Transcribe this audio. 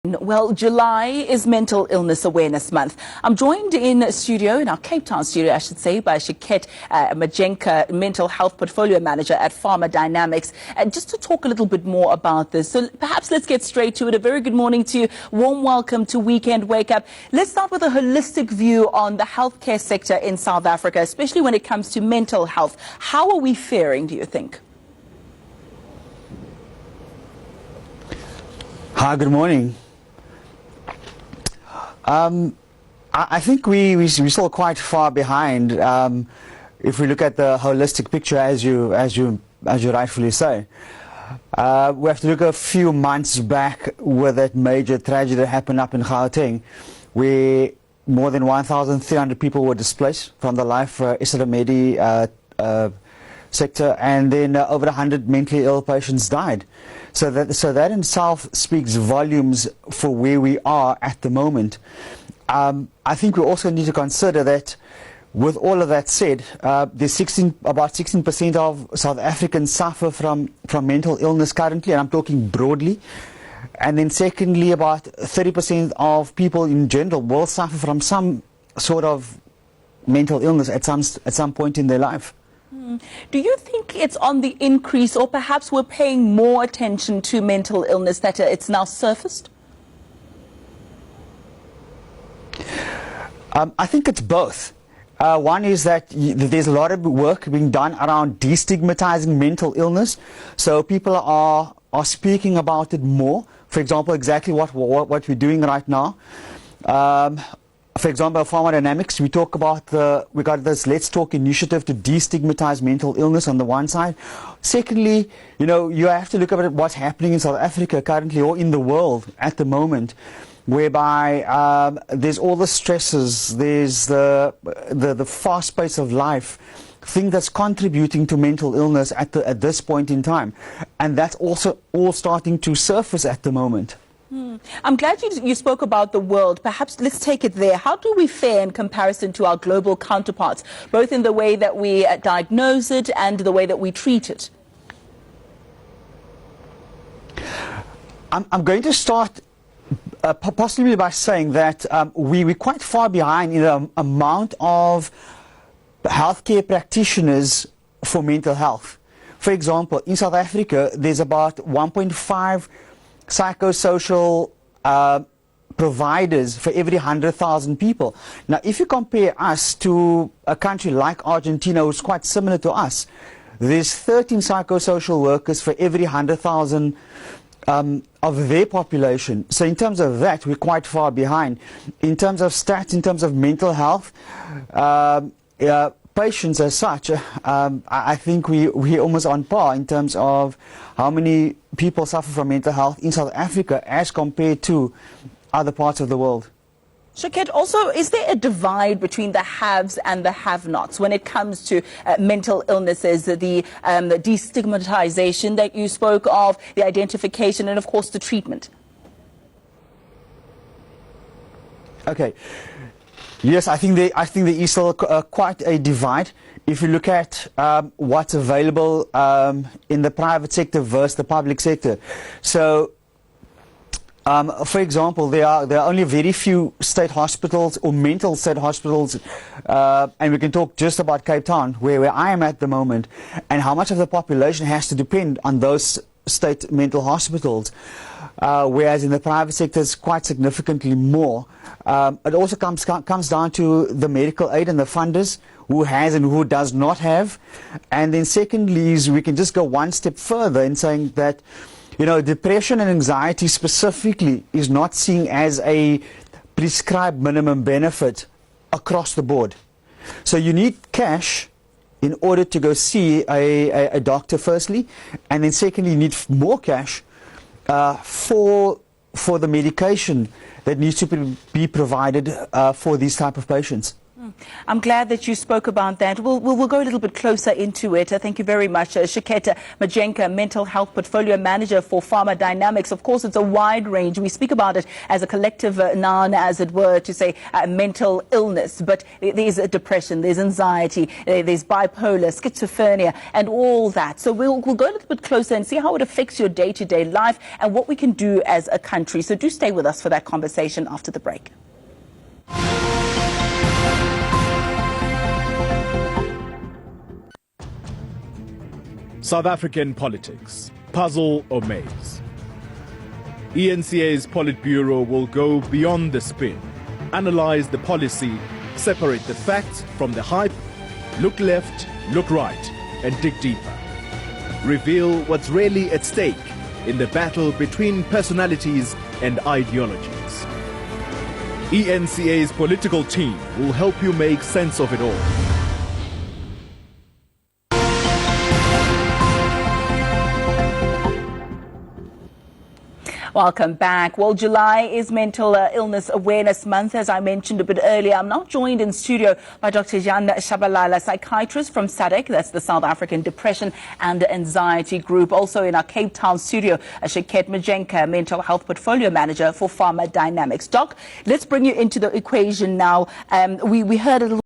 Well, July is Mental Illness Awareness Month. I'm joined in studio, in our Cape Town studio, I should say, by Shouqat Mugjenker, Mental Health Portfolio Manager at Pharma Dynamics, just to talk a little bit more about this. So perhaps let's get straight to it. A very good morning to you. Warm welcome to Weekend Wake Up. Let's start with a holistic view on the healthcare sector in South Africa, especially when it comes to mental health. How are we faring, do you think? Hi, good morning. I think we're still quite far behind if we look at the holistic picture, as you rightfully say. We have to look a few months back with that major tragedy that happened up in Gauteng, where more than 1,300 people were displaced from the life Islamedi sector, and then over 100 mentally ill patients died. So that in itself speaks volumes for where we are at the moment. I think we also need to consider that with all of that said, about 16% of South Africans suffer from mental illness currently, and I'm talking broadly. And then secondly, about 30% of people in general will suffer from some sort of mental illness at some point in their life. Do you think it's on the increase, or perhaps we're paying more attention to mental illness, that it's now surfaced? I think it's both. One is that there's a lot of work being done around destigmatizing mental illness, so people are speaking about it more. For example, exactly what we're doing right now. For example, at Pharma Dynamics, we got this Let's Talk initiative to destigmatize mental illness on the one side. Secondly, you have to look at what's happening in South Africa currently, or in the world at the moment, whereby there's all the stresses, there's the fast pace of life, thing that's contributing to mental illness at this point in time, and that's also all starting to surface at the moment. I'm glad you spoke about the world. Perhaps let's take it there. How do we fare in comparison to our global counterparts, both in the way that we diagnose it and the way that we treat it? I'm going to start possibly by saying that we're quite far behind in the amount of healthcare practitioners for mental health. For example, in South Africa, there's about 1.5 psychosocial providers for every 100,000 people. Now, if you compare us to a country like Argentina, which is quite similar to us, there's 13 psychosocial workers for every 100,000 of their population. So in terms of that, we're quite far behind. In terms of stats, in terms of mental health, patients as such, I think we're almost on par in terms of how many people suffer from mental health in South Africa as compared to other parts of the world. Shouqat, also, is there a divide between the haves and the have-nots when it comes to mental illnesses, the destigmatization that you spoke of, the identification, and of course the treatment? Okay. Yes, I think there is still quite a divide. If you look at what's available in the private sector versus the public sector. So, for example, there are only very few state hospitals or mental state hospitals, and we can talk just about Cape Town, where I am at the moment, and how much of the population has to depend on those state mental hospitals. Whereas in the private sector it's quite significantly more. It also comes down to the medical aid and the funders, who has and who does not have. And then secondly is we can just go one step further in saying that depression and anxiety specifically is not seen as a prescribed minimum benefit across the board. So you need cash in order to go see a doctor firstly, and then secondly you need more cash for the medication that needs to be provided for these type of patients. I'm glad that you spoke about that. We'll go a little bit closer into it. Thank you very much. Shouqat Mugjenker, Mental Health Portfolio Manager for Pharma Dynamics. Of course, it's a wide range. We speak about it as a collective noun, as it were, to say mental illness. But there's depression, there's anxiety, there's bipolar, schizophrenia, and all that. So we'll go a little bit closer and see how it affects your day-to-day life and what we can do as a country. So do stay with us for that conversation after the break. South African politics, puzzle or maze? eNCA's Politburo will go beyond the spin, analyze the policy, separate the facts from the hype, look left, look right, and dig deeper. Reveal what's really at stake in the battle between personalities and ideologies. eNCA's political team will help you make sense of it all. Welcome back. Well, July is Mental Illness Awareness Month, as I mentioned a bit earlier. I'm now joined in studio by Dr. Jan Shabalala, psychiatrist from SADC, that's the South African Depression and Anxiety Group. Also in our Cape Town studio, Shouqat Mugjenker, Mental Health Portfolio Manager for Pharma Dynamics. Doc, let's bring you into the equation now. We heard a little